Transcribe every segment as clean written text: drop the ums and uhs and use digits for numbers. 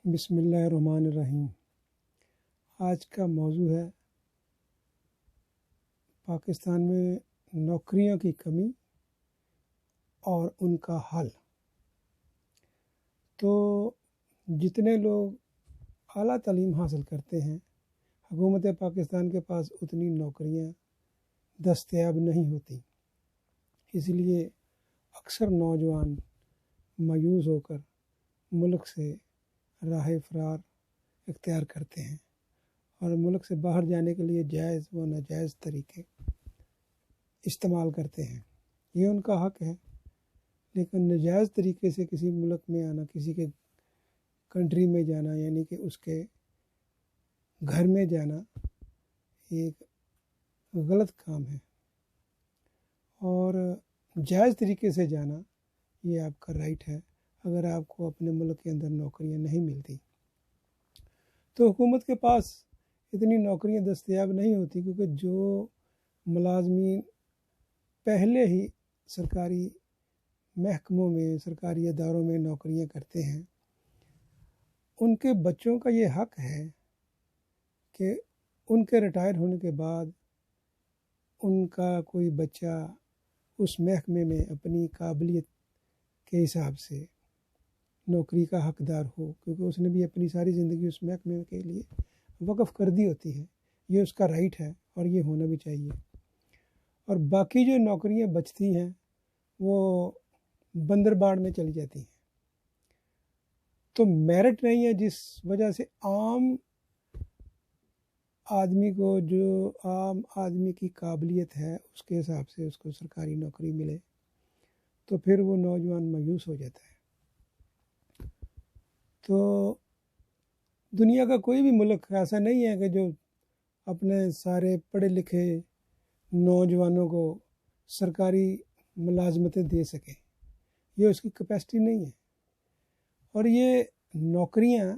بسم اللہ الرحمن الرحیم۔ آج کا موضوع ہے پاکستان میں نوکریوں کی کمی اور ان کا حل۔ تو جتنے لوگ اعلیٰ تعلیم حاصل کرتے ہیں، حکومت پاکستان کے پاس اتنی نوکریاں دستیاب نہیں ہوتی، اس لیے اکثر نوجوان مایوس ہو کر ملک سے راہ فرار اختیار کرتے ہیں اور ملک سے باہر جانے کے لیے جائز و ناجائز طریقے استعمال کرتے ہیں۔ یہ ان کا حق ہے، لیکن ناجائز طریقے سے کسی ملک میں آنا، کسی کے کنٹری میں جانا، یعنی کہ اس کے گھر میں جانا ایک غلط کام ہے، اور جائز طریقے سے جانا یہ آپ کا رائٹ ہے اگر آپ کو اپنے ملک کے اندر نوکریاں نہیں ملتی۔ تو حکومت کے پاس اتنی نوکریاں دستیاب نہیں ہوتی، کیونکہ جو ملازمین پہلے ہی سرکاری محکموں میں، سرکاری اداروں میں نوکریاں کرتے ہیں، ان کے بچوں کا یہ حق ہے کہ ان کے ریٹائر ہونے کے بعد ان کا کوئی بچہ اس محکمے میں اپنی قابلیت کے حساب سے نوکری کا حقدار ہو، کیونکہ اس نے بھی اپنی ساری زندگی اس محکمے کے لیے وقف کر دی ہوتی ہے۔ یہ اس کا رائٹ ہے اور یہ ہونا بھی چاہیے۔ اور باقی جو نوکریاں بچتی ہیں وہ بندر باڑ میں چلی جاتی ہیں، تو میرٹ نہیں ہے، جس وجہ سے عام آدمی کو، جو عام آدمی کی قابلیت ہے اس کے حساب سے اس کو سرکاری نوکری ملے، تو پھر وہ نوجوان مایوس ہو جاتا ہے۔ تو دنیا کا کوئی بھی ملک ایسا نہیں ہے کہ جو اپنے سارے پڑھے لکھے نوجوانوں کو سرکاری ملازمتیں دے سکے، یہ اس کی کیپیسٹی نہیں ہے۔ اور یہ نوکریاں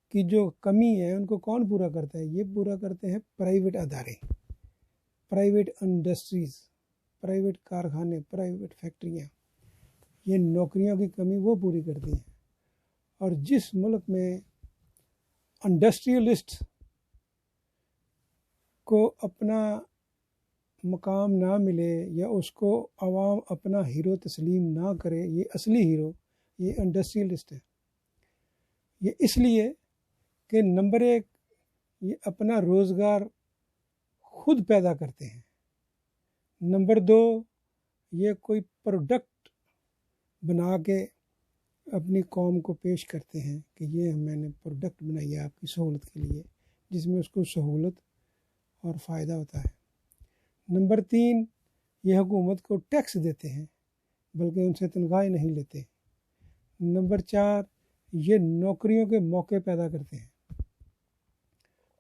کی جو کمی ہے ان کو کون پورا کرتا ہے؟ یہ پورا کرتے ہیں پرائیویٹ ادارے، پرائیویٹ انڈسٹریز، پرائیویٹ کارخانے، پرائیویٹ فیکٹریاں۔ یہ نوکریوں کی کمی وہ پوری کرتی ہیں۔ اور جس ملک میں انڈسٹریلسٹ کو اپنا مقام نہ ملے یا اس کو عوام اپنا ہیرو تسلیم نہ کرے، یہ اصلی ہیرو یہ انڈسٹریلسٹ ہے۔ یہ اس لیے کہ نمبر ایک، یہ اپنا روزگار خود پیدا کرتے ہیں۔ نمبر دو، یہ کوئی پروڈکٹ بنا کے اپنی قوم کو پیش کرتے ہیں کہ یہ میں نے پروڈکٹ بنائی ہے آپ کی سہولت کے لیے، جس میں اس کو سہولت اور فائدہ ہوتا ہے۔ نمبر تین، یہ حکومت کو ٹیکس دیتے ہیں، بلکہ ان سے تنخواہیں نہیں لیتے۔ نمبر چار، یہ نوکریوں کے موقع پیدا کرتے ہیں۔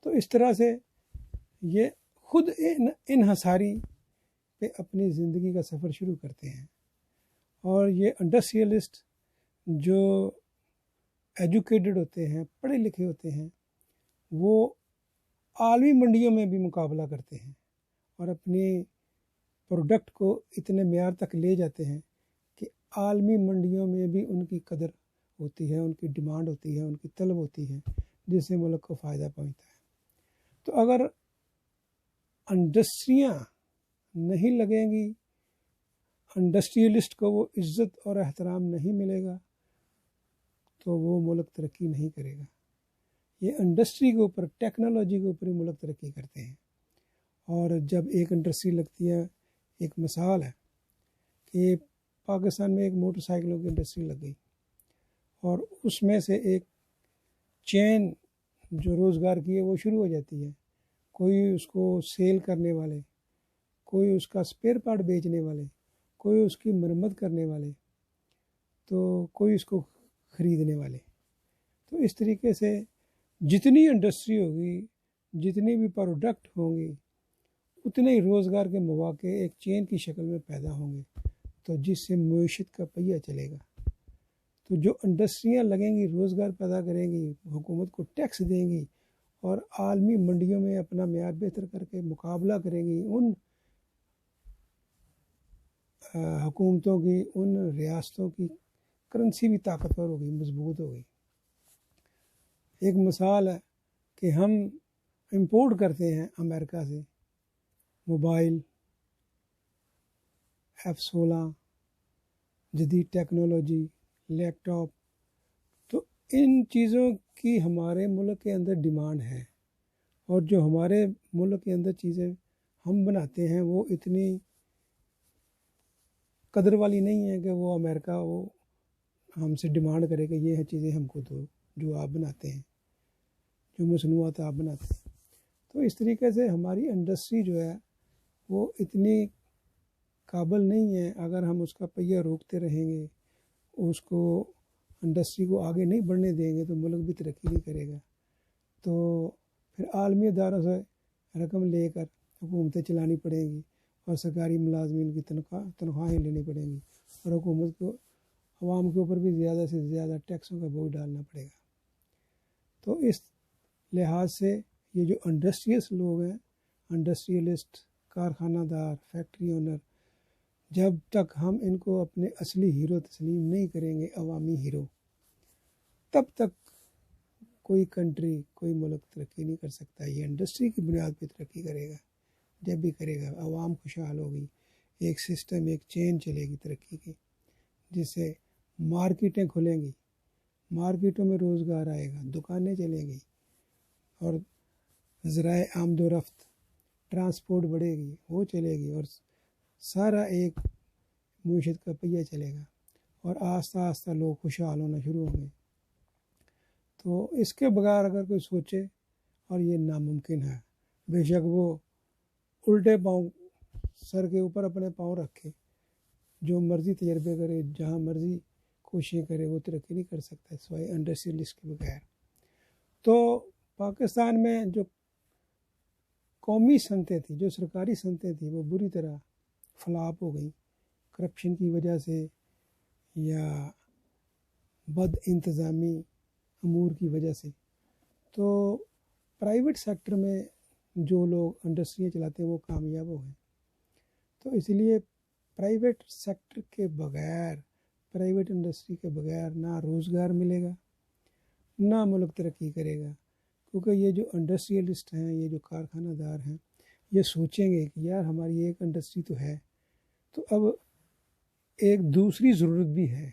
تو اس طرح سے یہ خود انحصاری پہ اپنی زندگی کا سفر شروع کرتے ہیں۔ اور یہ انڈسٹریلسٹ جو ایجوکیٹڈ ہوتے ہیں، پڑھے لکھے ہوتے ہیں، وہ عالمی منڈیوں میں بھی مقابلہ کرتے ہیں اور اپنے پروڈکٹ کو اتنے معیار تک لے جاتے ہیں کہ عالمی منڈیوں میں بھی ان کی قدر ہوتی ہے، ان کی ڈیمانڈ ہوتی ہے، ان کی طلب ہوتی ہے، جس سے ملک کو فائدہ پہنچتا ہے۔ تو اگر انڈسٹریاں نہیں لگیں گی، انڈسٹریلسٹ کو وہ عزت اور احترام نہیں ملے گا، تو وہ ملک ترقی نہیں کرے گا۔ یہ انڈسٹری کے اوپر، ٹیکنالوجی کے اوپر ہی ملک ترقی کرتے ہیں۔ اور جب ایک انڈسٹری لگتی ہے، ایک مثال ہے کہ پاکستان میں ایک موٹر سائیکلوں کی انڈسٹری لگ گئی، اور اس میں سے ایک چین جو روزگار کی ہے وہ شروع ہو جاتی ہے۔ کوئی اس کو سیل کرنے والے، کوئی اس کا اسپیئر پارٹ بیچنے والے، کوئی اس کی مرمت کرنے والے، تو کوئی اس کو خریدنے والے۔ تو اس طریقے سے جتنی انڈسٹری ہوگی، جتنی بھی پروڈکٹ ہوں گی، اتنے ہی روزگار کے مواقع ایک چین کی شکل میں پیدا ہوں گے، تو جس سے معیشت کا پہیہ چلے گا۔ تو جو انڈسٹریاں لگیں گی، روزگار پیدا کریں گی، حکومت کو ٹیکس دیں گی اور عالمی منڈیوں میں اپنا معیار بہتر کر کے مقابلہ کریں گی، ان حکومتوں کی، ان ریاستوں کی کرنسی بھی طاقتور ہوگی، مضبوط ہوگی۔ ایک مثال ہے کہ ہم امپورٹ کرتے ہیں امریکہ سے موبائل F-16 جدید ٹیکنالوجی لیپ ٹاپ، تو ان چیزوں کی ہمارے ملک کے اندر ڈیمانڈ ہے، اور جو ہمارے ملک کے اندر چیزیں ہم بناتے ہیں وہ اتنی قدر والی نہیں ہے کہ وہ امریکہ وہ ہم سے ڈیمانڈ کرے کہ یہ چیزیں ہم کو دو جو آپ بناتے ہیں، جو مصنوعات آپ بناتے ہیں۔ تو اس طریقے سے ہماری انڈسٹری جو ہے وہ اتنی قابل نہیں ہے، اگر ہم اس کا پہیہ روکتے رہیں گے، اس کو انڈسٹری کو آگے نہیں بڑھنے دیں گے تو ملک بھی ترقی نہیں کرے گا۔ تو پھر عالمی اداروں سے رقم لے کر حکومتیں چلانی پڑیں گی، اور سرکاری ملازمین کی تنخواہیں لینی پڑیں گی، اور حکومت کو عوام کے اوپر بھی زیادہ سے زیادہ ٹیکسوں کا بوجھ ڈالنا پڑے گا۔ تو اس لحاظ سے یہ جو انڈسٹریلسٹ لوگ ہیں، انڈسٹریلسٹ، کارخانہ دار، فیکٹری اونر، جب تک ہم ان کو اپنے اصلی ہیرو تسلیم نہیں کریں گے، عوامی ہیرو، تب تک کوئی کنٹری، کوئی ملک ترقی نہیں کر سکتا۔ یہ انڈسٹری کی بنیاد پہ ترقی کرے گا، جب بھی کرے گا عوام خوشحال ہوگی، ایک سسٹم، ایک چین چلے گی ترقی کی، جس سے مارکیٹیں کھلیں گی، مارکیٹوں میں روزگار آئے گا، دکانیں چلیں گی، اور ذرائع آمد و رفت، ٹرانسپورٹ بڑھے گی، وہ چلے گی، اور سارا ایک معیشت کا پہیہ چلے گا، اور آہستہ آہستہ لوگ خوشحال ہونا شروع ہوں گے۔ تو اس کے بغیر اگر کوئی سوچے، اور یہ ناممکن ہے، بے شک وہ الٹے پاؤں سر کے اوپر اپنے پاؤں رکھے، جو مرضی تجربے کرے، جہاں مرضی کوششیں کرے، وہ ترقی نہیں کر سکتا سوائے انڈسٹریلسٹ کے بغیر۔ تو پاکستان میں جو قومی صنعتیں تھیں، جو سرکاری صنعتیں تھیں، وہ بری طرح فلاپ ہو گئیں، کرپشن کی وجہ سے یا بد انتظامی امور کی وجہ سے۔ تو پرائیویٹ سیکٹر میں جو لوگ انڈسٹریاں چلاتے ہیں وہ کامیاب ہو گئے۔ تو اس لیے پرائیویٹ سیکٹر کے بغیر، پرائیویٹ انڈسٹری کے بغیر نہ روزگار ملے گا، نہ ملک ترقی کرے گا، کیونکہ یہ جو انڈسٹریلسٹ ہیں، یہ جو کارخانہ دار ہیں، یہ سوچیں گے کہ یار ہماری ایک انڈسٹری تو ہے، تو اب ایک دوسری ضرورت بھی ہے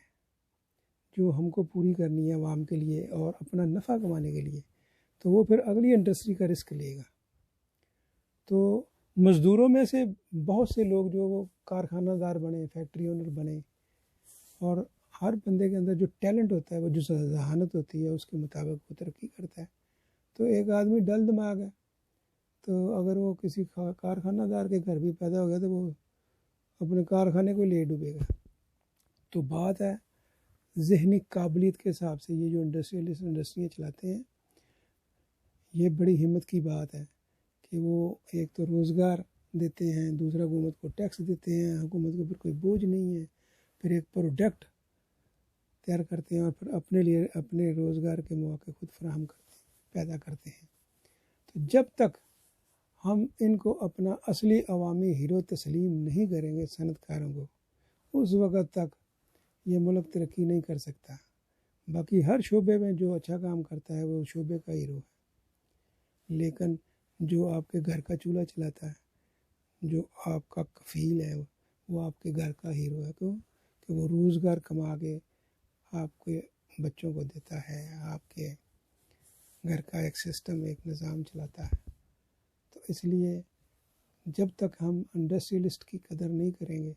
جو ہم کو پوری کرنی ہے عوام کے لیے اور اپنا نفع کمانے کے لیے، تو وہ پھر اگلی انڈسٹری کا رسک لے گا۔ تو مزدوروں میں سے بہت سے لوگ جو وہ کارخانہ دار بنے، فیکٹری اونر بنے، اور ہر بندے کے اندر جو ٹیلنٹ ہوتا ہے، وہ جو ذہانت ہوتی ہے، اس کے مطابق وہ ترقی کرتا ہے۔ تو ایک آدمی ڈل دماغ ہے، تو اگر وہ کسی کارخانہ دار کے گھر بھی پیدا ہو گیا تو وہ اپنے کارخانے کو لے ڈوبے گا۔ تو بات ہے ذہنی قابلیت کے حساب سے، یہ جو انڈسٹریاں چلاتے ہیں، یہ بڑی ہمت کی بات ہے کہ وہ ایک تو روزگار دیتے ہیں، دوسرا حکومت کو ٹیکس دیتے ہیں، حکومت کے اوپر کوئی بوجھ نہیں ہے، پھر ایک پروڈکٹ تیار کرتے ہیں، اور پھر اپنے لیے اپنے روزگار کے مواقع خود فراہم پیدا کرتے ہیں۔ تو جب تک ہم ان کو اپنا اصلی عوامی ہیرو تسلیم نہیں کریں گے، صنعت کاروں کو، اس وقت تک یہ ملک ترقی نہیں کر سکتا۔ باقی ہر شعبے میں جو اچھا کام کرتا ہے وہ شعبے کا ہیرو ہے، لیکن جو آپ کے گھر کا چولہا چلاتا ہے، جو آپ کا کفیل ہے، وہ آپ کے گھر کا ہیرو ہے، کیوں کہ وہ روزگار کما کے آپ کے بچوں کو دیتا ہے، آپ کے گھر کا ایک سسٹم، ایک نظام چلاتا ہے۔ تو اس لیے جب تک ہم انڈسٹریلسٹ کی قدر نہیں کریں گے،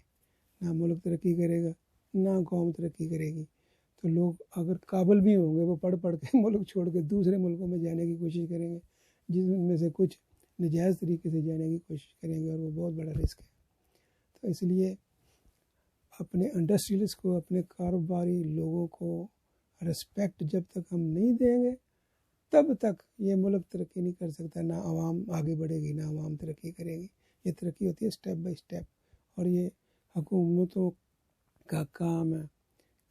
نہ ملک ترقی کرے گا، نہ قوم ترقی کرے گی۔ تو لوگ اگر قابل بھی ہوں گے، وہ پڑھ کے ملک چھوڑ کے دوسرے ملکوں میں جانے کی کوشش کریں گے، جن میں سے کچھ ناجائز طریقے سے جانے کی کوشش کریں گے، اور وہ بہت بڑا رسک ہے۔ تو اس لیے اپنے انڈسٹریلسٹ کو، اپنے کاروباری لوگوں کو رسپیکٹ جب تک ہم نہیں دیں گے، تب تک یہ ملک ترقی نہیں کر سکتا، نہ عوام آگے بڑھے گی، نہ عوام ترقی کرے گی۔ یہ ترقی ہوتی ہے اسٹیپ بائی اسٹیپ، اور یہ حکومتوں کا کام ہے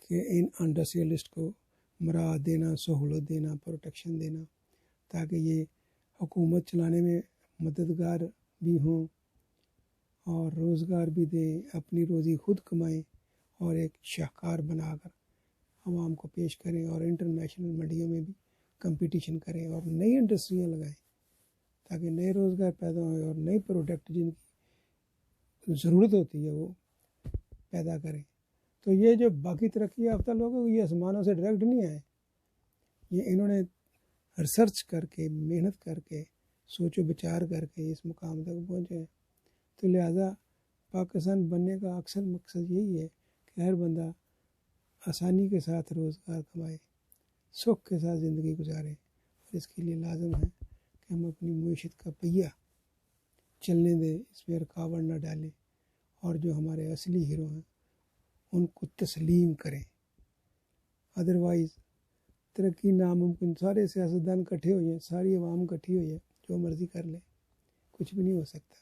کہ ان انڈسٹریلسٹ کو مراعات دینا، سہولت دینا، پروٹیکشن دینا، تاکہ یہ حکومت چلانے میں مددگار بھی ہوں، اور روزگار بھی دیں، اپنی روزی خود کمائیں، اور ایک شاہکار بنا کر عوام کو پیش کریں، اور انٹرنیشنل منڈیوں میں بھی کمپٹیشن کریں اور نئی انڈسٹریاں لگائیں تاکہ نئے روزگار پیدا ہوں اور نئی پروڈکٹ جن کی ضرورت ہوتی ہے وہ پیدا کریں. تو یہ جو باقی ترقی یافتہ لوگ ہیں یہ آسمانوں سے ڈائریکٹ نہیں آئے, یہ انہوں نے ریسرچ کر کے محنت کر کے سوچ و بچار کر کے اس مقام تک پہنچے ہیں. تو لہٰذا پاکستان بننے کا اکثر مقصد یہی ہے کہ ہر بندہ آسانی کے ساتھ روزگار کمائے, سکھ کے ساتھ زندگی گزارے, اور اس کے لیے لازم ہے کہ ہم اپنی معیشت کا پہیہ چلنے دیں, اس میں رکاوٹ نہ ڈالیں, اور جو ہمارے اصلی ہیرو ہیں ان کو تسلیم کریں. ادروائز ترقی ناممکن. سارے سیاستدان کٹھے ہوئے ہیں, ساری عوام کٹھی ہوئی ہے, جو مرضی کر لے, کچھ بھی نہیں ہو سکتا.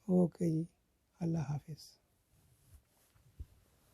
اوکے جی, اللہ حافظ.